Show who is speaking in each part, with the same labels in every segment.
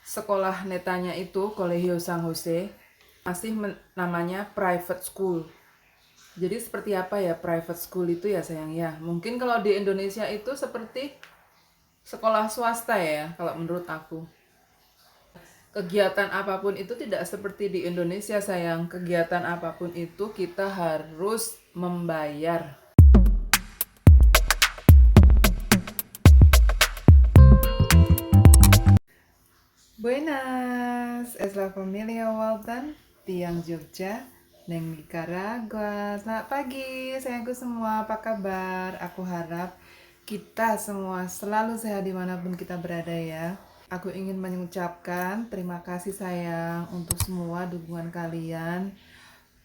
Speaker 1: sekolah netanya itu Colegio San Jose masih namanya private school. Jadi seperti apa ya private school itu ya sayang ya. Mungkin kalau di Indonesia itu seperti sekolah swasta ya kalau menurut aku. Kegiatan apapun itu tidak seperti di Indonesia sayang. Kegiatan apapun itu kita harus membayar. Buenas, es la familia Walton, Tiang Jogja, Neng Nicaragua. Selamat pagi sayangku semua, apa kabar? Aku harap kita semua selalu sehat dimanapun kita berada ya. Aku ingin mengucapkan terima kasih sayang untuk semua dukungan kalian.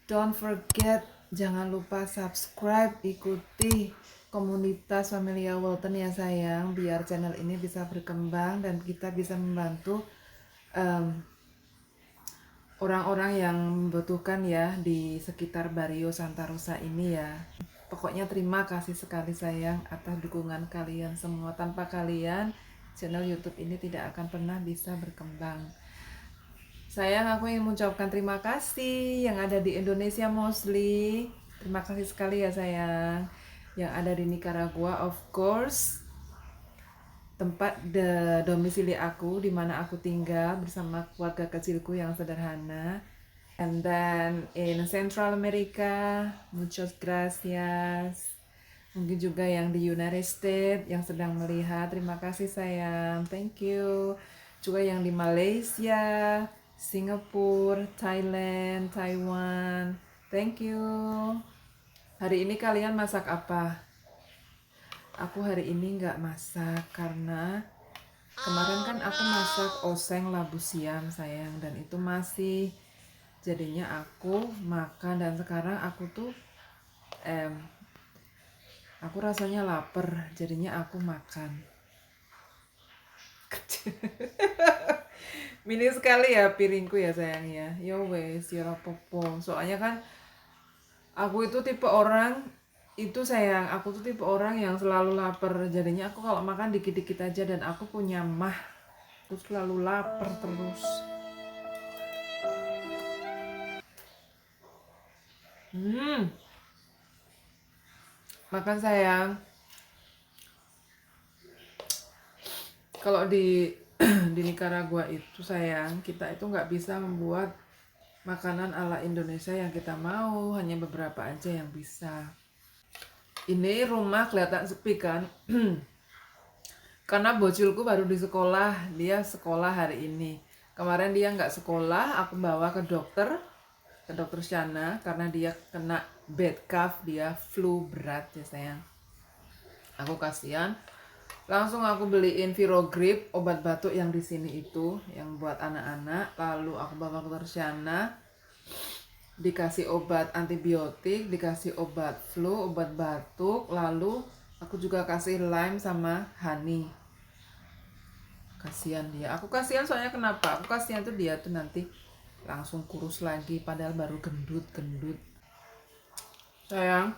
Speaker 1: Don't forget, jangan lupa subscribe, ikuti komunitas Familia Walton ya sayang, biar channel ini bisa berkembang dan kita bisa membantu orang-orang yang membutuhkan ya di sekitar Barrio Santa Rosa ini ya. Pokoknya terima kasih sekali sayang atas dukungan kalian semua. Tanpa kalian channel YouTube ini tidak akan pernah bisa berkembang. Sayang, aku ingin mengucapkan terima kasih yang ada di Indonesia mostly. Terima kasih sekali ya sayang. Yang ada di Nicaragua of course, tempat domisili aku di mana aku tinggal bersama keluarga kecilku yang sederhana. And then in Central America, muchas gracias. Mungkin juga yang di United States yang sedang melihat, terima kasih sayang, thank you. Juga yang di Malaysia, Singapura, Thailand, Taiwan, thank you. Hari ini kalian masak apa? Aku hari ini nggak masak karena kemarin kan aku masak oseng labu siam sayang, dan itu masih, jadinya aku makan dan sekarang aku tuh aku rasanya lapar, jadinya aku makan. Mini sekali ya piringku ya sayang ya. Yo wes, ya rapopo. Soalnya kan aku itu tipe orang itu sayang, aku tuh tipe orang yang selalu lapar. Jadinya aku kalau makan dikit-dikit aja dan aku punya mah. Aku selalu lapar terus. Makan sayang. Kalau di di Nicaragua itu sayang, kita itu nggak bisa membuat makanan ala Indonesia yang kita mau, hanya beberapa aja yang bisa. Ini rumah kelihatan sepi kan? Karena bocilku baru di sekolah, dia sekolah hari ini. Kemarin dia nggak sekolah, aku bawa ke dokter Shana karena dia kena bad cough, dia flu berat ya sayang. Aku kasihan, langsung aku beliin Virogrip, obat batuk yang di sini itu, yang buat anak-anak. Lalu aku bawa ke dokter Shana, dikasih obat antibiotik, dikasih obat flu, obat batuk, lalu aku juga kasih lime sama honey. Kasihan dia, aku kasihan soalnya kenapa? Aku kasihan tuh dia tuh nanti langsung kurus lagi padahal baru gendut-gendut. Sayang,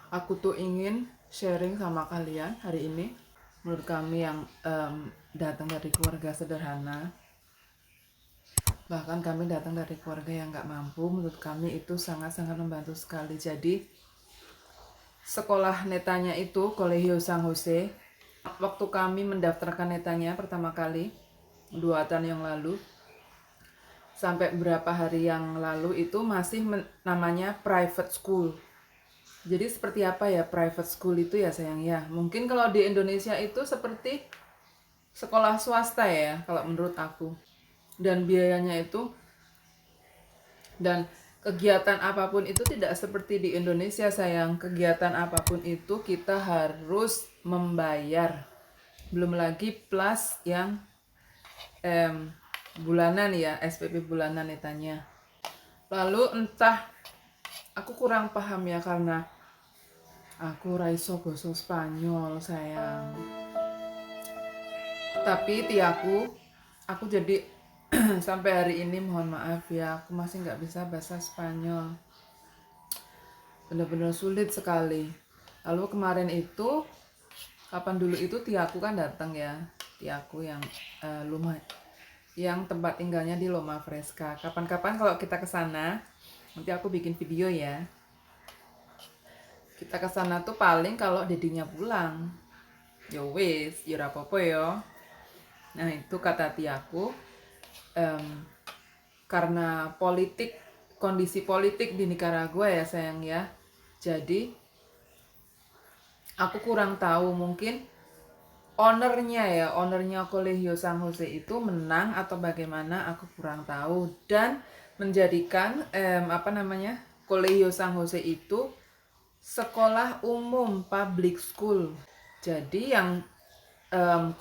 Speaker 1: aku tuh ingin sharing sama kalian hari ini. Menurut kami yang datang dari keluarga sederhana, bahkan kami datang dari keluarga yang nggak mampu, menurut kami itu sangat-sangat membantu sekali. Jadi sekolah netanya itu Colegio San Jose, waktu kami mendaftarkan netanya pertama kali 2 tahun yang lalu sampai beberapa hari yang lalu itu masih namanya private school. Jadi seperti apa ya private school itu ya sayang ya. Mungkin kalau di Indonesia itu seperti sekolah swasta ya kalau menurut aku. Dan biayanya itu, dan kegiatan apapun itu tidak seperti di Indonesia sayang. Kegiatan apapun itu kita harus membayar. Belum lagi plus yang bulanan ya, SPP bulanan netanya. Lalu entah, aku kurang paham ya karena aku raiso boso Spanyol sayang. Tapi aku jadi sampai hari ini mohon maaf ya, aku masih nggak bisa bahasa Spanyol. Benar-benar sulit sekali. Lalu kemarin itu kapan dulu itu tiaku kan datang ya, tiaku yang yang tempat tinggalnya di Loma Fresca. Kapan-kapan kalau kita ke sana, nanti aku bikin video ya. Kita ke sana tuh paling kalau dedinya pulang. Ya wis, ya ora apa-apa ya. Nah, itu kata tiaku, karena kondisi politik di Nicaragua ya sayang ya. Jadi aku kurang tahu, mungkin ownernya Colegio San Jose itu menang atau bagaimana, aku kurang tahu, dan menjadikan Colegio San Jose itu sekolah umum, public school. Jadi yang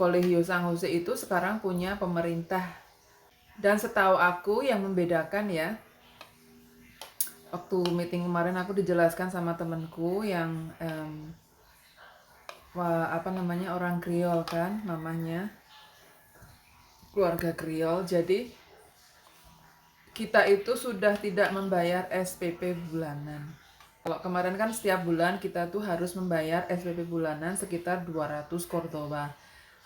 Speaker 1: Colegio San Jose itu sekarang punya pemerintah. Dan setahu aku yang membedakan ya, waktu meeting kemarin aku dijelaskan sama temenku yang orang Kriol kan, mamanya keluarga Kriol. Jadi kita itu sudah tidak membayar SPP bulanan. Kalau kemarin kan setiap bulan kita tuh harus membayar SPP bulanan sekitar 200 Cordoba.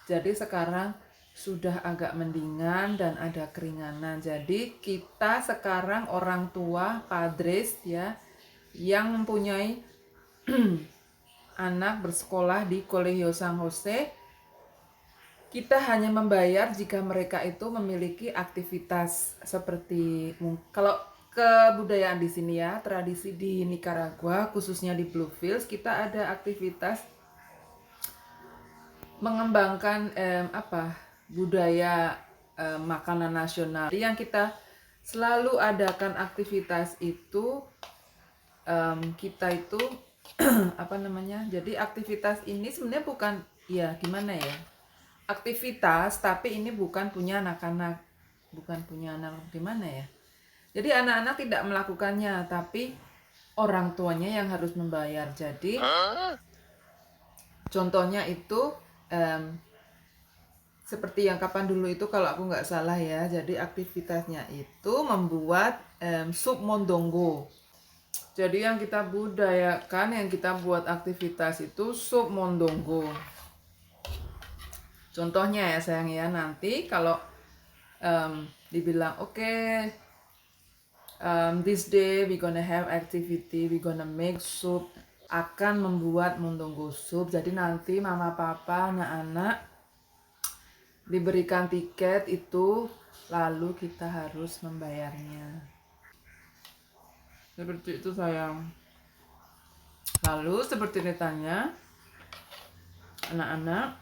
Speaker 1: Jadi sekarang sudah agak mendingan dan ada keringanan. Jadi kita sekarang orang tua, padres ya, yang mempunyai anak bersekolah di Colegio San Jose, kita hanya membayar jika mereka itu memiliki aktivitas seperti, kalau kebudayaan di sini ya, tradisi di Nicaragua khususnya di Bluefields, kita ada aktivitas mengembangkan budaya makanan nasional. Yang kita selalu adakan aktivitas itu, kita itu jadi aktivitas ini sebenarnya bukan ya gimana ya, aktivitas, tapi ini bukan punya anak-anak, gimana ya. Jadi anak-anak tidak melakukannya, tapi orang tuanya yang harus membayar. Jadi contohnya itu seperti yang kapan dulu itu kalau aku nggak salah ya, jadi aktivitasnya itu membuat sup mondongo. Jadi yang kita budayakan, yang kita buat aktivitas itu sup mondongo. Contohnya ya sayang ya, nanti kalau dibilang okay, this day we gonna have activity, we gonna make soup, akan membuat mondongo soup. Jadi nanti mama papa anak-anak diberikan tiket itu, lalu kita harus membayarnya. Seperti itu sayang. Lalu seperti ditanya, anak-anak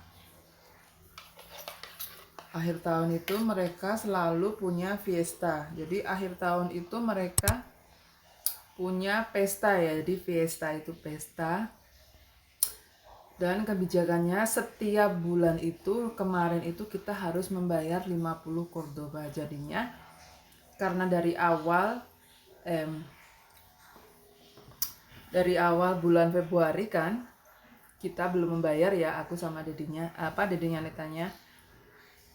Speaker 1: akhir tahun itu mereka selalu punya fiesta. Jadi akhir tahun itu mereka punya pesta ya. Jadi fiesta itu pesta. Dan kebijakannya setiap bulan itu, kemarin itu kita harus membayar 50 Cordoba. Jadinya karena dari awal bulan Februari kan kita belum membayar ya, aku sama dedinya netanya.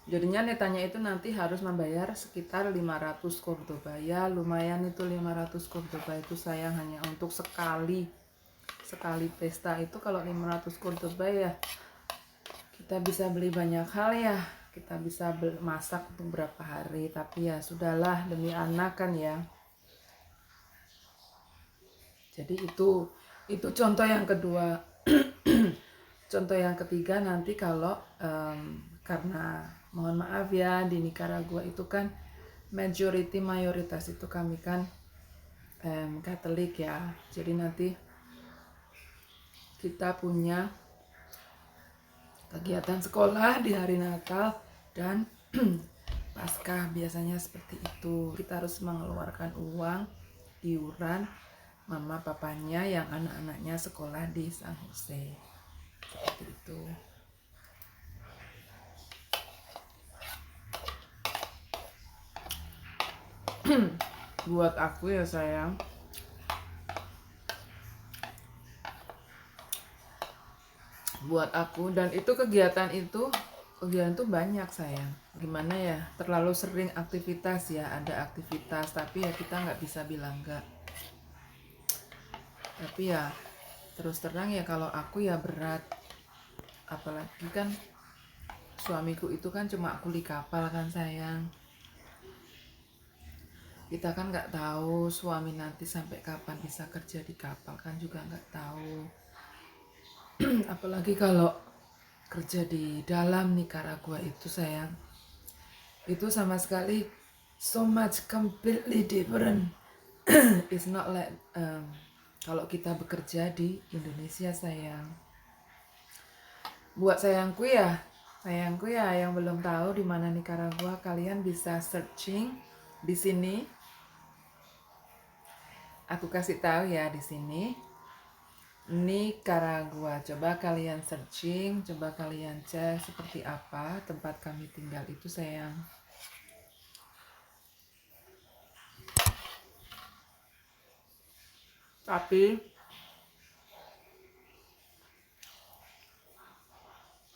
Speaker 1: Jadinya netanya itu nanti harus membayar sekitar 500 Cordoba. Ya lumayan itu 500 Cordoba itu sayang, hanya untuk sekali pesta itu. Kalau 500 Cordoba ya kita bisa beli banyak hal ya, kita bisa masak untuk berapa hari. Tapi ya sudahlah, demi anak kan ya. Jadi itu contoh yang kedua. Contoh yang ketiga nanti kalau karena mohon maaf ya, di Nicaragua itu kan mayoritas itu kami kan Katolik ya. Jadi nanti kita punya kegiatan sekolah di hari Natal dan Paskah, biasanya seperti itu. Kita harus mengeluarkan uang iuran mama papanya yang anak-anaknya sekolah di San Jose. Seperti itu. Buat aku ya sayang, buat aku, dan itu kegiatan tuh banyak sayang. Gimana ya, terlalu sering aktivitas ya, ada aktivitas, tapi ya kita nggak bisa bilang enggak. Tapi ya terus terang ya, kalau aku ya berat apalagi kan suamiku itu kan cuma kuli kapal kan sayang. Kita kan nggak tahu suami nanti sampai kapan bisa kerja di kapal kan juga nggak tahu. Apalagi kalau kerja di dalam Nicaragua itu sayang, itu sama sekali so much completely different. It's not like kalau kita bekerja di Indonesia sayang. Buat sayangku ya yang belum tahu di mana Nicaragua, kalian bisa searching di sini. Aku kasih tahu ya di sini. Nicaragua. Coba kalian searching, coba kalian cek seperti apa tempat kami tinggal itu sayang. Tapi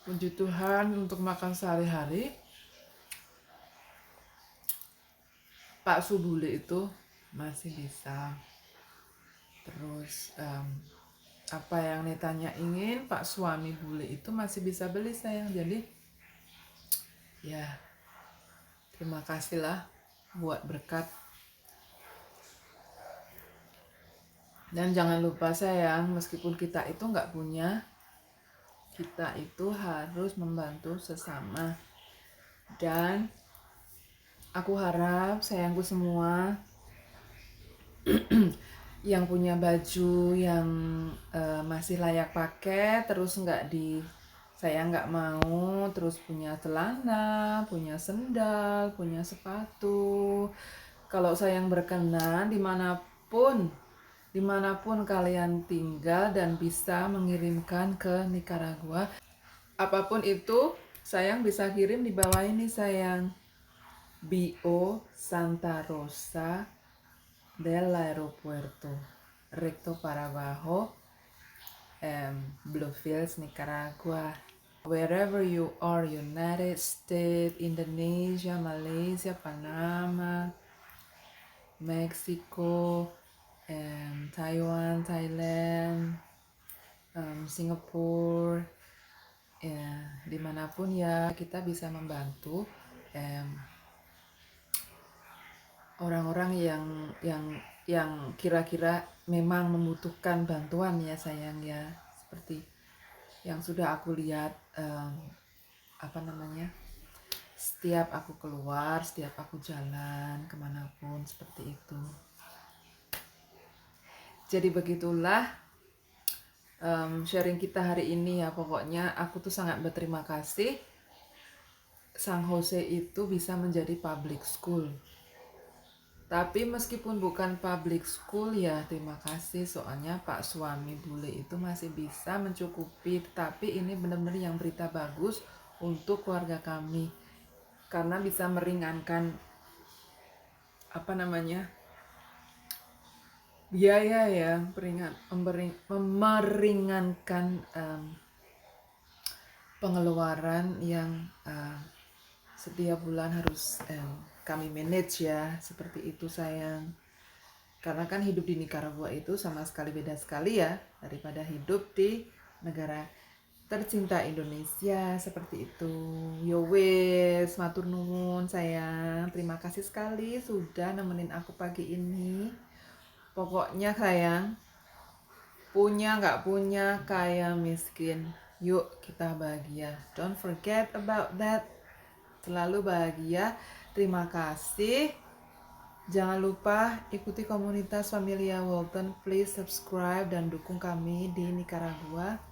Speaker 1: puji Tuhan untuk makan sehari-hari Pak Subule itu masih bisa. Terus apa yang Netanya ingin Pak suami bule itu masih bisa beli sayang. Jadi ya terima kasihlah buat berkat. Dan jangan lupa sayang, meskipun kita itu nggak punya, kita itu harus membantu sesama. Dan aku harap sayangku semua yang punya baju yang masih layak pakai, terus saya nggak mau, terus punya celana, punya sendal, punya sepatu. Kalau sayang berkenan dimanapun kalian tinggal dan bisa mengirimkan ke Nicaragua, apapun itu sayang bisa kirim di bawah ini sayang. BO Santa Rosa del Aeropuerto, recto para abajo, Bluefields, Nicaragua. Wherever you are, United States, Indonesia, Malaysia, Panama, Mexico, Taiwan, Thailand, Singapura, dimanapun ya kita bisa membantu orang-orang yang kira-kira memang membutuhkan bantuan ya sayang ya, seperti yang sudah aku lihat setiap aku keluar, setiap aku jalan kemanapun seperti itu. Jadi begitulah sharing kita hari ini ya. Pokoknya aku tuh sangat berterima kasih San Jose itu bisa menjadi public school. Tapi meskipun bukan public school ya terima kasih, soalnya Pak suami bule itu masih bisa mencukupi. Tapi ini benar-benar yang berita bagus untuk keluarga kami, karena bisa meringankan biaya ya, meringankan pengeluaran yang setiap bulan harus kami manage ya, seperti itu sayang. Karena kan hidup di Nicaragua itu sama sekali beda sekali ya daripada hidup di negara tercinta Indonesia, seperti itu. Yo wes, matur nuwun sayang. Terima kasih sekali sudah nemenin aku pagi ini. Pokoknya sayang, punya nggak punya, kaya miskin, yuk kita bahagia. Don't forget about that. Selalu bahagia. Terima kasih. Jangan lupa ikuti komunitas Familia Walton. Please subscribe dan dukung kami di Nicaragua.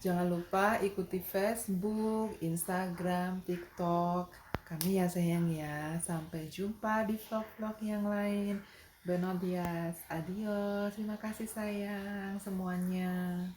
Speaker 1: Jangan lupa ikuti Facebook, Instagram, TikTok kami ya sayang ya. Sampai jumpa di vlog-vlog yang lain. Buenos dias, adios. Terima kasih sayang semuanya.